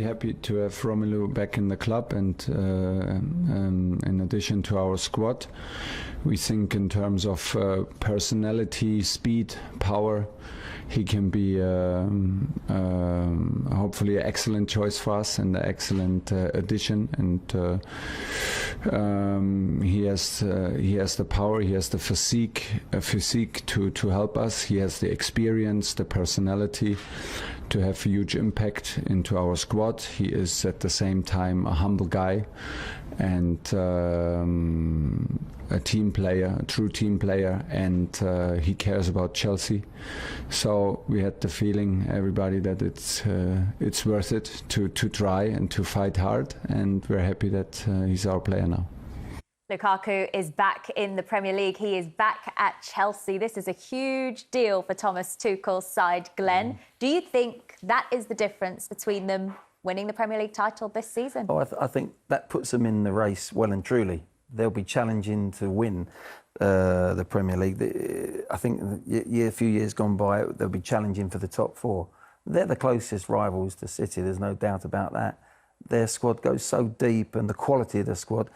Happy to have Romelu back in the club, and in addition to our squad, we think in terms of personality, speed, power, he can be hopefully an excellent choice for us and an excellent addition. And he has the power, he has the physique to help us. He has the experience, the personality to have a huge impact into our squad. He is at the same time a humble guy and a team player, a true team player, and he cares about Chelsea. So we had the feeling, everybody, that it's worth it to try and to fight hard, and we're happy that he's our player now. Lukaku is back in the Premier League. He is back at Chelsea. This is a huge deal for Thomas Tuchel's side. Glenn, do you think that is the difference between them winning the Premier League title this season? Oh, I think that puts them in the race well and truly. They'll be challenging to win the Premier League. I think a few years gone by, they'll be challenging for the top four. They're the closest rivals to City, there's no doubt about that. Their squad goes so deep, and the quality of the squad.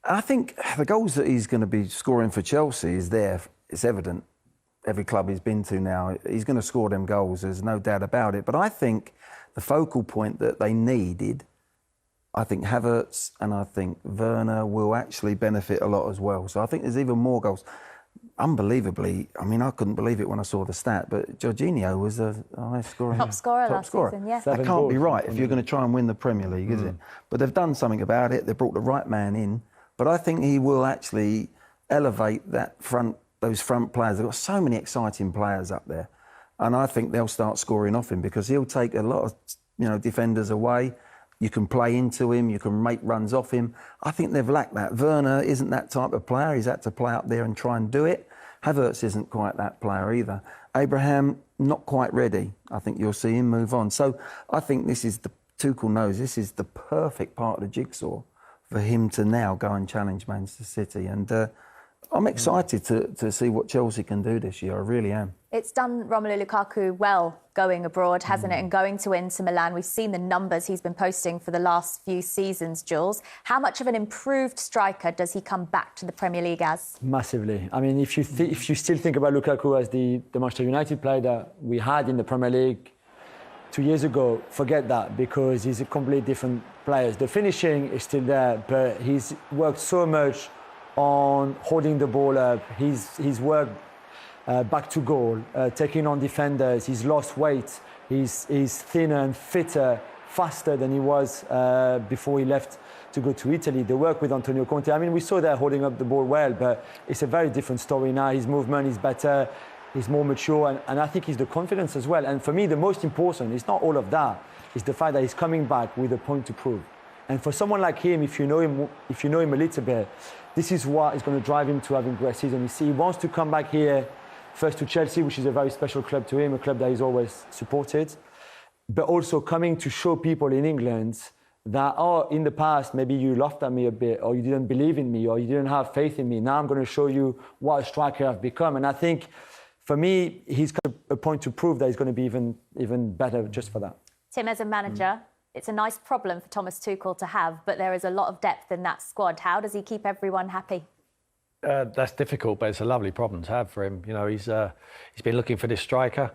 I think the goals that he's going to be scoring for Chelsea is there. It's evident. Every club he's been to now, he's going to score them goals. There's no doubt about it. But I think the focal point that they needed, I think Havertz and I think Werner will actually benefit a lot as well. So I think there's even more goals. Unbelievably, I mean, I couldn't believe it when I saw the stat, but Jorginho was the highest scorer. Top scorer last season, yeah. That can't be right if you're going to try and win the Premier League, is it? But they've done something about it. They've brought the right man in. But I think he will actually elevate those front players. They've got so many exciting players up there. And I think they'll start scoring off him because he'll take a lot of defenders away. You can play into him, you can make runs off him. I think they've lacked that. Werner isn't that type of player. He's had to play up there and try and do it. Havertz isn't quite that player either. Abraham, not quite ready. I think you'll see him move on. So I think Tuchel knows this is the perfect part of the jigsaw for him to now go and challenge Manchester City. And I'm excited to see what Chelsea can do this year. I really am. It's done Romelu Lukaku well going abroad, hasn't it? And going to Inter Milan. We've seen the numbers he's been posting for the last few seasons, Jules. How much of an improved striker does he come back to the Premier League as? Massively. I mean, if you still think about Lukaku as the Manchester United player that we had in the Premier League 2 years ago, forget that, because he's a completely different player. The finishing is still there, but he's worked so much on holding the ball up. He's worked back to goal, taking on defenders. He's lost weight. He's thinner and fitter, faster than he was before he left to go to Italy. The work with Antonio Conte, I mean, we saw that holding up the ball well, but it's a very different story now. His movement is better. He's more mature, and I think he's the confidence as well. And for me, the most important is not all of that. It's the fact that he's coming back with a point to prove. And for someone like him, if you know him a little bit, this is what is going to drive him to having a great season. He wants to come back here, first to Chelsea, which is a very special club to him, a club that he's always supported, but also coming to show people in England that, in the past, maybe you laughed at me a bit, or you didn't believe in me, or you didn't have faith in me. Now I'm going to show you what a striker I've become. And I think, for me, he's got a point to prove that he's going to be even better just for that. Tim, as a manager, it's a nice problem for Thomas Tuchel to have, but there is a lot of depth in that squad. How does he keep everyone happy? That's difficult, but it's a lovely problem to have for him. You know, he's been looking for this striker.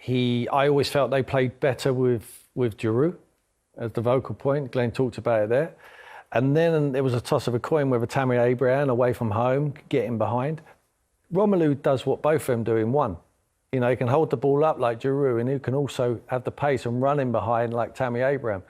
I always felt they played better with Giroud as the vocal point. Glenn talked about it there. And then there was a toss of a coin with Tammy Abraham away from home, getting behind. Romelu does what both of them do in one. You know, he can hold the ball up like Giroud, and he can also have the pace and run in behind like Tammy Abraham.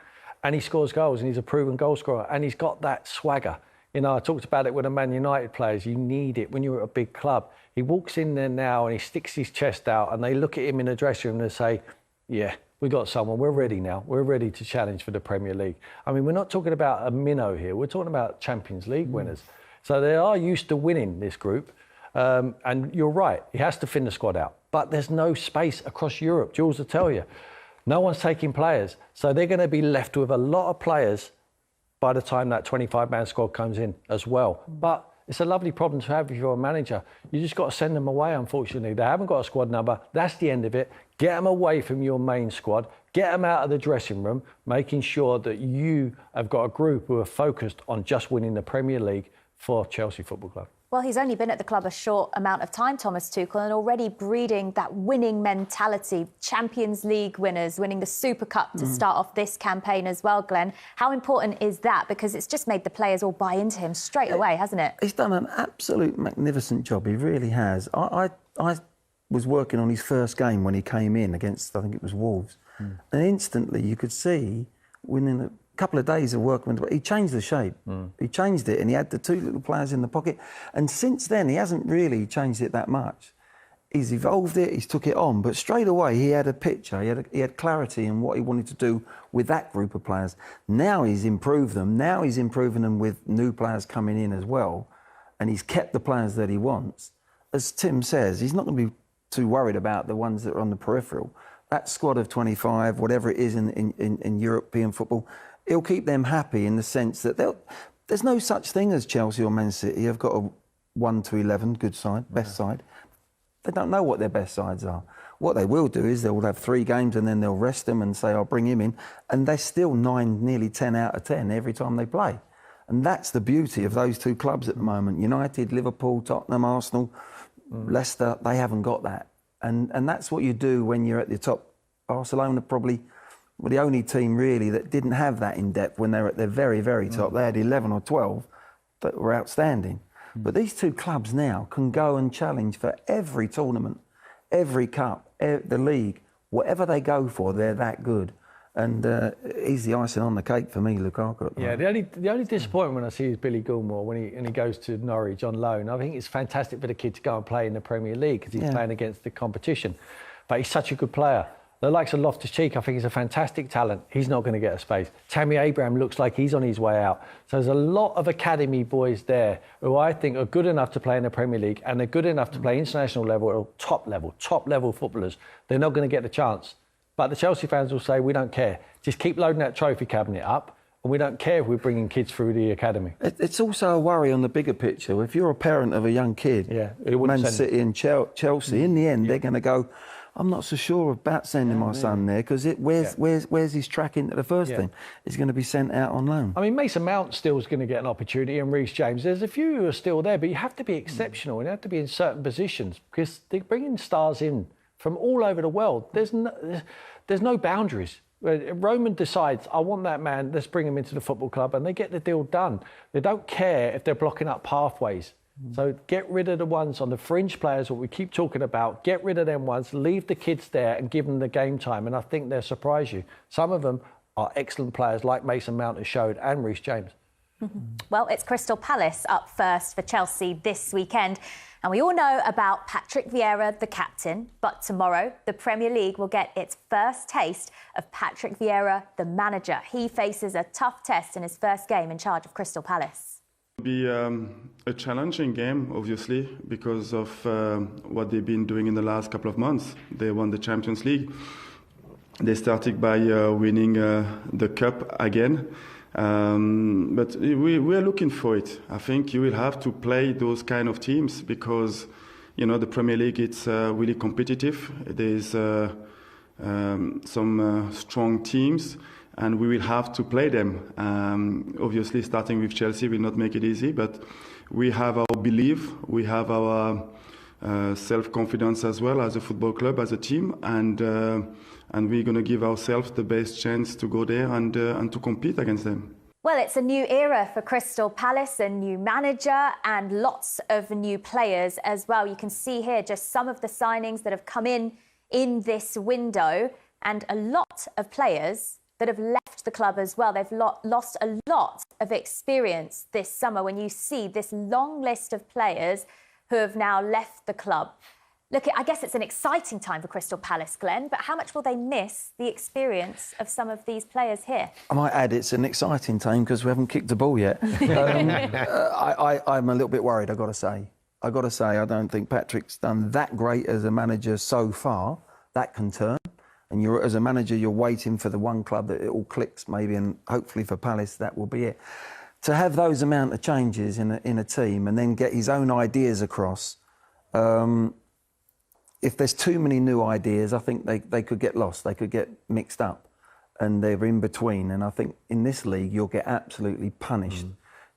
And he scores goals, and he's a proven goal scorer. And he's got that swagger. You know, I talked about it with the Man United players. You need it when you're at a big club. He walks in there now and he sticks his chest out, and they look at him in the dressing room and they say, yeah, we got someone. We're ready now. We're ready to challenge for the Premier League. I mean, we're not talking about a minnow here. We're talking about Champions League winners. So they are used to winning, this group. And you're right, he has to thin the squad out. But there's no space across Europe, Jules will tell you. No one's taking players. So they're going to be left with a lot of players by the time that 25-man squad comes in as well. But It's a lovely problem to have if you're a manager. You just got to send them away, unfortunately. They haven't got a squad number. That's the end of it. Get them away from your main squad. Get them out of the dressing room, making sure that you have got a group who are focused on just winning the Premier League for Chelsea Football Club. Well, he's only been at the club a short amount of time, Thomas Tuchel, and already breeding that winning mentality. Champions League winners, winning the Super Cup to start off this campaign as well, Glenn. How important is that? Because it's just made the players all buy into him straight away, hasn't it? He's done an absolute magnificent job. He really has. I was working on his first game when he came in against, I think it was Wolves. And instantly you could see, within a couple of days of work, he changed the shape. He changed it, and he had the two little players in the pocket. And since then, he hasn't really changed it that much. He's evolved it, he's took it on, but straight away he had a picture, he had clarity in what he wanted to do with that group of players. Now he's improved them, now he's improving them with new players coming in as well, and he's kept the players that he wants. As Tim says, he's not going to be too worried about the ones that are on the peripheral. That squad of 25, whatever it is in European football, he'll keep them happy in the sense that there's no such thing as Chelsea or Man City have got a 1 to 11 good side, best side. They don't know what their best sides are. What they will do is they will have 3 games and then they'll rest them and say, I'll bring him in. And they're still 9, nearly 10 out of 10 every time they play. And that's the beauty of those 2 clubs at the moment. United, Liverpool, Tottenham, Arsenal, Leicester, they haven't got that. And that's what you do when you're at the top. Barcelona probably were the only team really that didn't have that in depth when they were at their very, very top. They had 11 or 12 that were outstanding. But these 2 clubs now can go and challenge for every tournament, every cup, the league, whatever they go for, they're that good. And he's the icing on the cake for me, Lukaku. Yeah, the only disappointment when I see is Billy Gilmour when he goes to Norwich on loan. I think it's fantastic for the kid to go and play in the Premier League because he's playing against the competition. But he's such a good player. The likes of Loftus-Cheek, I think he's a fantastic talent. He's not going to get a space. Tammy Abraham looks like he's on his way out. So there's a lot of academy boys there who I think are good enough to play in the Premier League, and they're good enough to play international level or top level footballers. They're not going to get the chance. But the Chelsea fans will say, we don't care. Just keep loading that trophy cabinet up, and we don't care if we're bringing kids through the academy. It's also a worry on the bigger picture. If you're a parent of a young kid, Man City and Chelsea, in the end, they're going to go, I'm not so sure about sending my son there because where's his track into the first team? He's going to be sent out on loan. I mean, Mason Mount still is going to get an opportunity, and Reece James. There's a few who are still there, but you have to be exceptional and you have to be in certain positions because they're bringing stars in from all over the world. There's no boundaries. Roman decides, I want that man, let's bring him into the football club, and they get the deal done. They don't care if they're blocking up pathways. So get rid of the ones on the fringe players, what we keep talking about. Get rid of them ones, leave the kids there and give them the game time. And I think they'll surprise you. Some of them are excellent players like Mason Mount has showed and Reece James. Well, it's Crystal Palace up first for Chelsea this weekend. And we all know about Patrick Vieira, the captain. But tomorrow, the Premier League will get its first taste of Patrick Vieira, the manager. He faces a tough test in his first game in charge of Crystal Palace. It'll be a challenging game, obviously, because of what they've been doing in the last couple of months. They won the Champions League. They started by winning the Cup again. But we are looking for it. I think you will have to play those kind of teams because, you know, the Premier League, it's really competitive. There's some strong teams, and we will have to play them. Obviously, starting with Chelsea will not make it easy, but we have our belief, we have our self-confidence as well as a football club, as a team, and we're going to give ourselves the best chance to go there and to compete against them. Well, it's a new era for Crystal Palace, a new manager and lots of new players as well. You can see here just some of the signings that have come in this window, and a lot of players that have left the club as well. They've lost a lot of experience this summer when you see this long list of players who have now left the club. Look, I guess it's an exciting time for Crystal Palace, Glenn, but how much will they miss the experience of some of these players here? I might add it's an exciting time because we haven't kicked the ball yet. I'm a little bit worried, I've got to say. I don't think Patrick's done that great as a manager so far. That can turn. And as a manager, you're waiting for the one club that it all clicks maybe, and hopefully for Palace, that will be it. to have those amount of changes in a team and then get his own ideas across, if there's too many new ideas, I think they could get lost. They could get mixed up, and they're in between. And I think in this league, you'll get absolutely punished.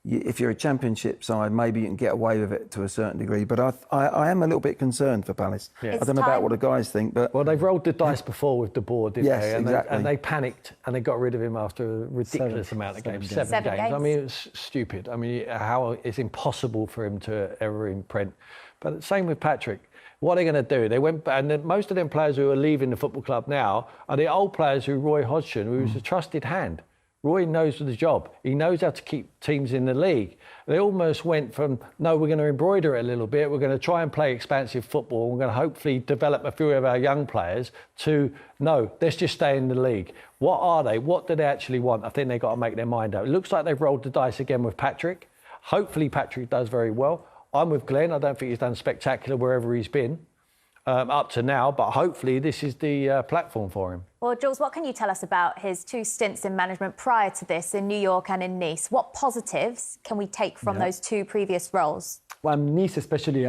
If you're a Championship side, maybe you can get away with it to a certain degree. But I am a little bit concerned for Palace. Yeah. I don't know about what the guys think, but... Well, they've rolled the dice before with the board, didn't yes, they? And exactly. they panicked and they got rid of him after a ridiculous amount of games. Seven games. I mean, it's stupid. I mean, how it's impossible for him to ever imprint. But same with Patrick. What are they going to do? They went, and most of them players who are leaving the football club now are the old players who Roy Hodgson, who's a trusted hand. Roy knows the job. He knows how to keep teams in the league. They almost went from, no, we're going to embroider it a little bit, we're going to try and play expansive football, we're going to hopefully develop a few of our young players, to, no, let's just stay in the league. What are they? What do they actually want? I think they've got to make their mind up. It looks like they've rolled the dice again with Patrick. Hopefully Patrick does very well. I'm with Glenn. I don't think he's done spectacular wherever he's been up to now, but hopefully this is the platform for him. Well, Jules, what can you tell us about his 2 stints in management prior to this in New York and in Nice? What positives can we take from those 2 previous roles? Well, Nice especially,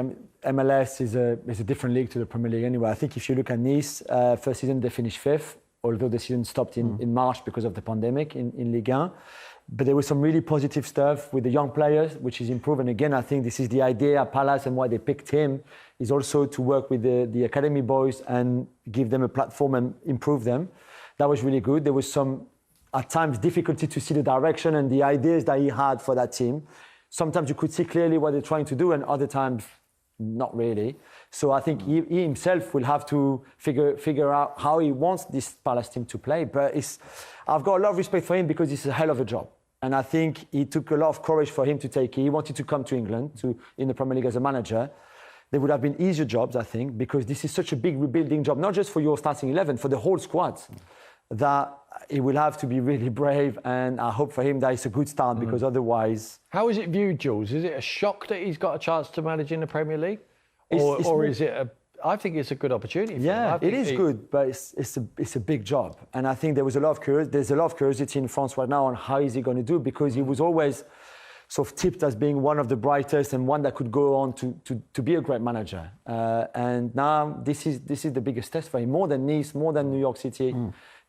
MLS is a different league to the Premier League anyway. I think if you look at Nice, first season they finished 5th, although the season stopped in March because of the pandemic in Ligue 1. But there was some really positive stuff with the young players, which is improved. And again, I think this is the idea at Palace, and why they picked him, is also to work with the academy boys and give them a platform and improve them. That was really good. There was some, at times, difficulty to see the direction and the ideas that he had for that team. Sometimes you could see clearly what they're trying to do, and other times, not really. So I think he himself will have to figure out how he wants this Palace team to play. But I've got a lot of respect for him because it's a hell of a job. And I think it took a lot of courage for him to take it. He wanted to come to England in the Premier League as a manager. There would have been easier jobs, I think, because this is such a big rebuilding job, not just for your starting 11, for the whole squad, that he will have to be really brave. And I hope for him that it's a good start, because otherwise... How is it viewed, Jules? Is it a shock that he's got a chance to manage in the Premier League? Or is it a... I think it's a good opportunity for him. Yeah, it is good, but it's a big job. And I think there's a lot of curiosity in France right now on how is he going to do, because he was always sort of tipped as being one of the brightest and one that could go on to be a great manager. And now this is the biggest test for him, more than Nice, more than New York City.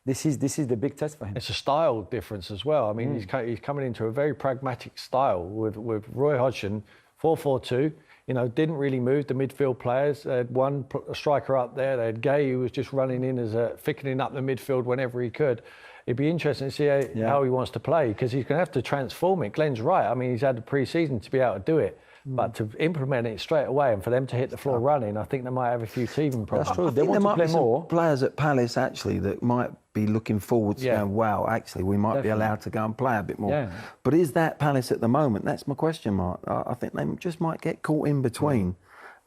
This is the big test for him. It's a style difference as well. I mean, he's coming into a very pragmatic style with Roy Hodgson, 4-4-2. You know, didn't really move the midfield players. They had one striker up there. They had Gay, who was just running in as thickening up the midfield whenever he could. It'd be interesting to see how he wants to play, because he's going to have to transform it. Glenn's right. I mean, he's had the pre-season to be able to do it. But to implement it straight away and for them to hit the floor running, I think they might have a few teething problems. That's true. They want to play more. Players at Palace, actually, that might be looking forward to going, wow, actually, we might be allowed to go and play a bit more. Yeah. But is that Palace at the moment? That's my question mark. I think they just might get caught in between.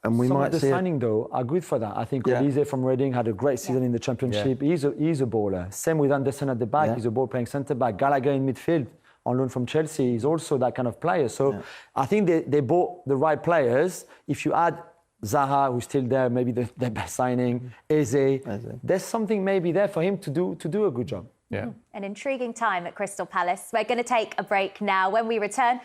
And we Some might of the see signing, though, are good for that. I think Olise from Reading had a great season in the Championship. He's a baller. Same with Anderson at the back. He's a ball-playing centre-back. Gallagher in midfield, on loan from Chelsea, is also that kind of player. So I think they bought the right players. If you add Zaha, who's still there, maybe the best signing, Eze, there's something maybe there for him to do a good job. An intriguing time at Crystal Palace. We're going to take a break now. When we return,